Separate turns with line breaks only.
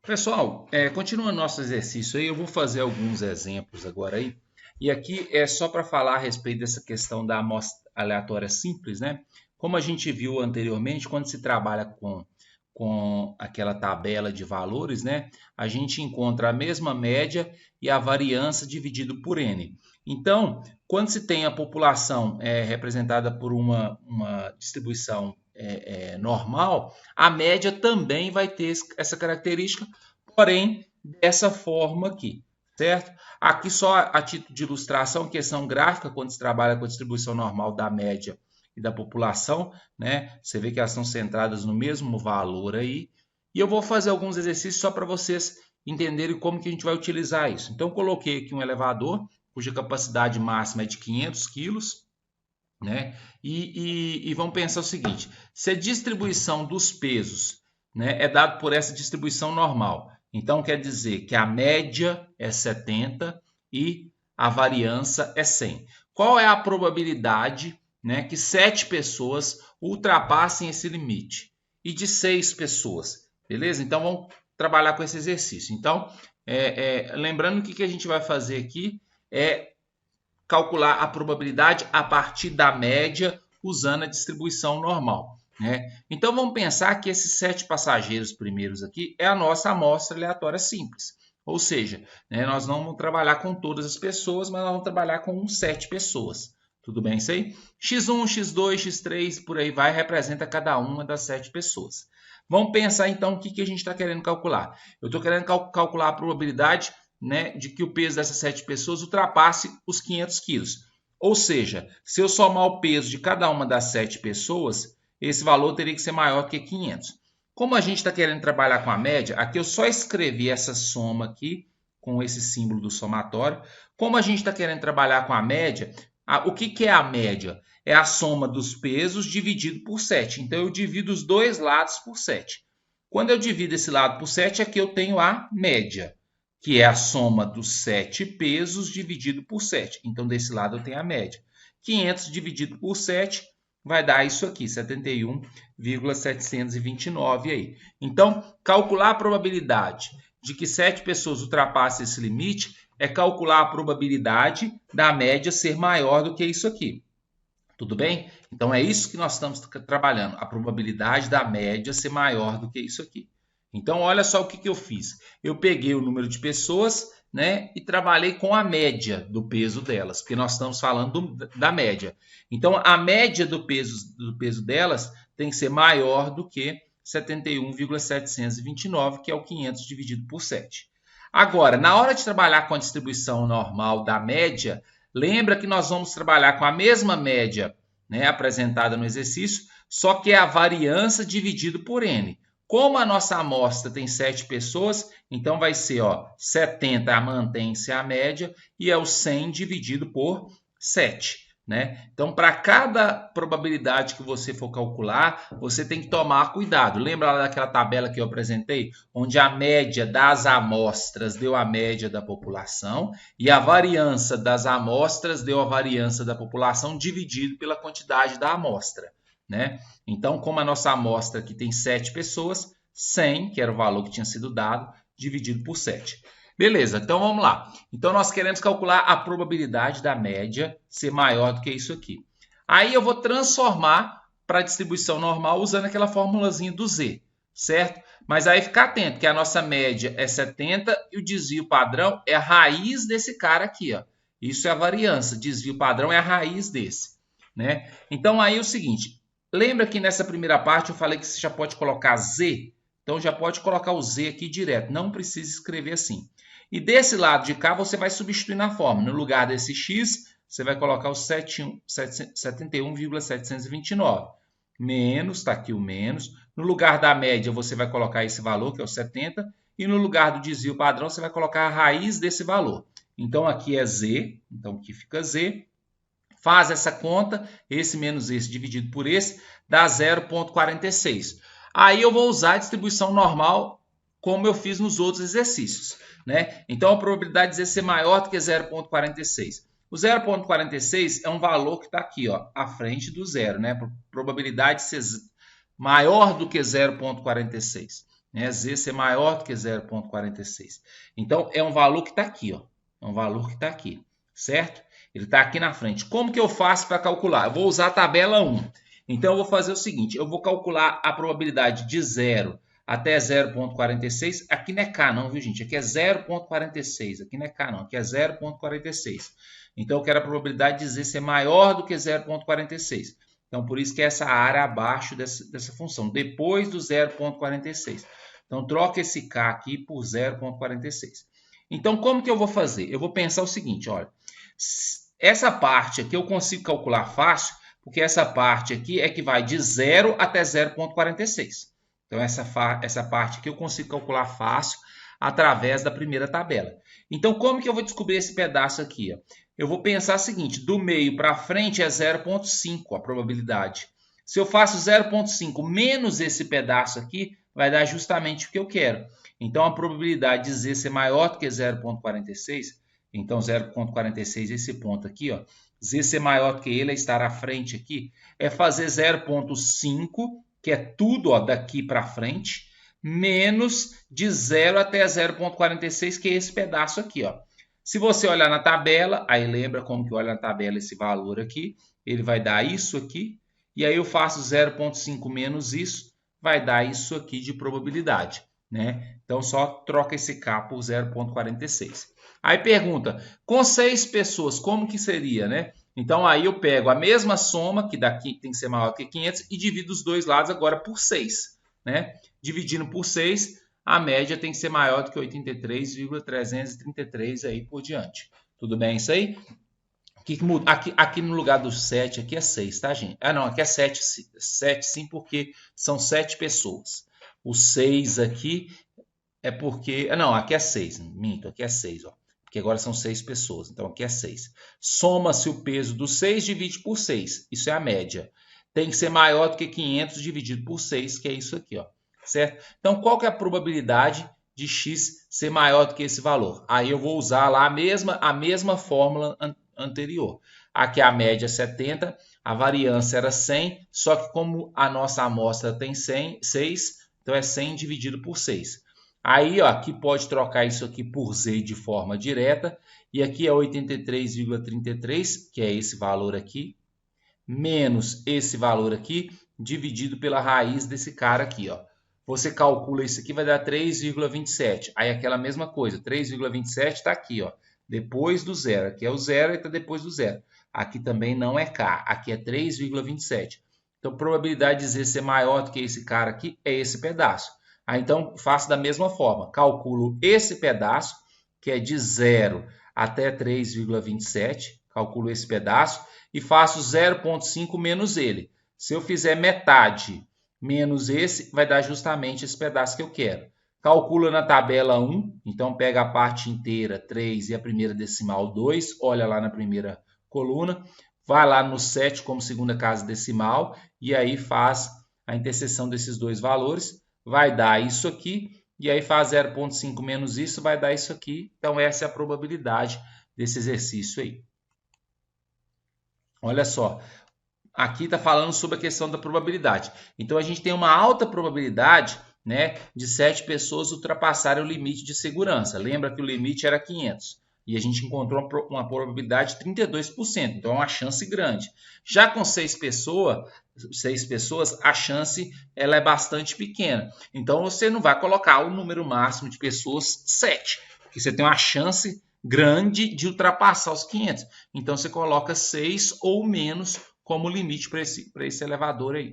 Pessoal, continuando nosso exercício aí, eu vou fazer alguns exemplos agora aí. E aqui é só para falar a respeito dessa questão da amostra aleatória simples, né? Como a gente viu anteriormente, quando se trabalha com aquela tabela de valores, né? A gente encontra a mesma média e a variância dividido por N. Então, quando se tem a população representada por uma distribuição normal, a média também vai ter essa característica, porém dessa forma aqui, certo? Aqui só a título de ilustração, questão gráfica, quando se trabalha com a distribuição normal da média e da população, né? Você vê que elas estão centradas no mesmo valor aí. E eu vou fazer alguns exercícios só para vocês entenderem como que a gente vai utilizar isso. Então, eu coloquei aqui um elevador, cuja capacidade máxima é de 500 quilos, né? E vamos pensar o seguinte: se a distribuição dos pesos, né, é dado por essa distribuição normal, então quer dizer que a média é 70 e a variância é 100. Qual é a probabilidade, né, que 7 pessoas ultrapassem esse limite? E de 6 pessoas, beleza? Então vamos trabalhar com esse exercício. Então, lembrando que o que a gente vai fazer aqui é calcular a probabilidade a partir da média usando a distribuição normal, né? Então vamos pensar que esses 7 passageiros primeiros aqui é a nossa amostra aleatória simples. Ou seja, né, nós não vamos trabalhar com todas as pessoas, mas nós vamos trabalhar com 7 pessoas. Tudo bem isso aí? X1, X2, X3, por aí vai, representa cada uma das 7 pessoas. Vamos pensar então o que a gente está querendo calcular. Eu estou querendo calcular a probabilidade, né, de que o peso dessas 7 pessoas ultrapasse os 500 quilos. Ou seja, se eu somar o peso de cada uma das 7 pessoas, esse valor teria que ser maior que 500. Como a gente está querendo trabalhar com a média, aqui eu só escrevi essa soma aqui, com esse símbolo do somatório. Como a gente está querendo trabalhar com a média, o que é a média? É a soma dos pesos dividido por 7. Então, eu divido os dois lados por 7. Quando eu divido esse lado por 7, aqui eu tenho a média, que é a soma dos 7 pesos dividido por 7. Então, desse lado eu tenho a média. 500 dividido por 7 vai dar isso aqui, 71,729 aí. Então, calcular a probabilidade de que 7 pessoas ultrapassem esse limite é calcular a probabilidade da média ser maior do que isso aqui. Tudo bem? Então, é isso que nós estamos trabalhando, a probabilidade da média ser maior do que isso aqui. Então, olha só o que eu fiz. Eu peguei o número de pessoas, né, e trabalhei com a média do peso delas, porque nós estamos falando da média. Então, a média do peso delas tem que ser maior do que 71,729, que é o 500 dividido por 7. Agora, na hora de trabalhar com a distribuição normal da média, lembra que nós vamos trabalhar com a mesma média, né, apresentada no exercício, só que é a variância dividido por N. Como a nossa amostra tem 7 pessoas, então vai ser 70 mantém-se a média e é o 100 dividido por 7. Né? Então, para cada probabilidade que você for calcular, você tem que tomar cuidado. Lembra lá daquela tabela que eu apresentei? Onde a média das amostras deu a média da população e a variância das amostras deu a variância da população dividido pela quantidade da amostra. Né? Então, como a nossa amostra aqui tem 7 pessoas, 100, que era o valor que tinha sido dado, dividido por 7. Beleza, então vamos lá. Então, nós queremos calcular a probabilidade da média ser maior do que isso aqui. Aí eu vou transformar para a distribuição normal usando aquela formulazinha do Z, certo? Mas aí fica atento que a nossa média é 70 e o desvio padrão é a raiz desse cara aqui. Isso é a variância, desvio padrão é a raiz desse. Né? Então, aí é o seguinte, lembra que nessa primeira parte eu falei que você já pode colocar Z? Então, já pode colocar o Z aqui direto, não precisa escrever assim. E desse lado de cá, você vai substituir na fórmula. No lugar desse x, você vai colocar o 71,729. Menos, está aqui o menos. No lugar da média, você vai colocar esse valor, que é o 70. E no lugar do desvio padrão, você vai colocar a raiz desse valor. Então, aqui é Z. Então, aqui fica Z. Faz essa conta, esse menos esse dividido por esse, dá 0,46. Aí eu vou usar a distribuição normal, como eu fiz nos outros exercícios. Né? Então, a probabilidade de Z ser maior do que 0,46. O 0,46 é um valor que está aqui, à frente do zero. Né? Probabilidade de ser maior do que 0,46. né? Z ser maior do que 0,46. Então, é um valor que está aqui, ó. É um valor que está aqui, certo? Ele está aqui na frente. Como que eu faço para calcular? Eu vou usar a tabela 1. Então, eu vou fazer o seguinte. Eu vou calcular a probabilidade de 0 até 0,46. Aqui não é K não, viu, gente? Aqui é 0,46. Aqui não é K não. Aqui é 0,46. Então, eu quero a probabilidade de Z ser maior do que 0,46. Então, por isso que é essa área abaixo dessa função, depois do 0,46. Então, troca esse K aqui por 0,46. Então, como que eu vou fazer? Eu vou pensar o seguinte, olha. Essa parte aqui eu consigo calcular fácil, porque essa parte aqui é que vai de 0 até 0,46. Então, essa parte aqui eu consigo calcular fácil através da primeira tabela. Então, como que eu vou descobrir esse pedaço aqui? Ó? Eu vou pensar o seguinte, do meio para frente é 0,5 a probabilidade. Se eu faço 0,5 menos esse pedaço aqui, vai dar justamente o que eu quero. Então, a probabilidade de Z ser maior do que 0,46, então 0,46, esse ponto aqui, ó, Z ser maior do que ele, é estar à frente aqui, é fazer 0,5, que é tudo ó, daqui para frente, menos de 0 até 0,46, que é esse pedaço aqui, ó. Se você olhar na tabela, aí lembra como que olha na tabela esse valor aqui, ele vai dar isso aqui, e aí eu faço 0,5 menos isso, vai dar isso aqui de probabilidade, né? Então, só troca esse K por 0,46. Aí pergunta, com 6 pessoas, como que seria, né? Então, aí eu pego a mesma soma, que daqui tem que ser maior que 500, e divido os dois lados agora por 6, né? Dividindo por 6, a média tem que ser maior do que 83,333 aí por diante. Tudo bem isso aí? Aqui no lugar do 7, aqui é 6, tá, gente? Ah, não, aqui é 7 sim, porque são 7 pessoas. O 6 aqui é porque... Ah, não, aqui é 6, minto, aqui é 6, ó. Porque agora são 6 pessoas, então aqui é 6. Soma-se o peso do 6, divide por 6. Isso é a média. Tem que ser maior do que 500 dividido por 6, que é isso aqui, ó. Certo? Então, qual que é a probabilidade de x ser maior do que esse valor? Aí eu vou usar lá a mesma fórmula anterior. Aqui a média é 70, a variância era 100, só que como a nossa amostra tem 6, então é 100 dividido por 6. Aí, ó, aqui pode trocar isso aqui por Z de forma direta, e aqui é 83,33, que é esse valor aqui, menos esse valor aqui, dividido pela raiz desse cara aqui, ó. Você calcula isso aqui, vai dar 3,27. Aí aquela mesma coisa, 3,27 está aqui, ó. Depois do zero. Aqui é o zero e está depois do zero. Aqui também não é K, aqui é 3,27. Então, a probabilidade de Z ser maior do que esse cara aqui é esse pedaço. Aí, então, faço da mesma forma. Calculo esse pedaço, que é de 0 até 3,27. Calculo esse pedaço e faço 0,5 menos ele. Se eu fizer metade menos esse, vai dar justamente esse pedaço que eu quero. Calcula na tabela 1, então pega a parte inteira, 3, e a primeira decimal, 2. Olha lá na primeira coluna. Vai lá no 7 como segunda casa decimal e aí faz a interseção desses dois valores. Vai dar isso aqui e aí faz 0,5 menos isso, vai dar isso aqui. Então essa é a probabilidade desse exercício aí. Olha só. Aqui está falando sobre a questão da probabilidade. Então, a gente tem uma alta probabilidade, né, de 7 pessoas ultrapassarem o limite de segurança. Lembra que o limite era 500. E a gente encontrou uma probabilidade de 32%. Então, é uma chance grande. Já com 6 pessoas, a chance ela é bastante pequena. Então, você não vai colocar o número máximo de pessoas 7. Porque você tem uma chance grande de ultrapassar os 500. Então, você coloca 6 ou menos como limite para esse elevador aí.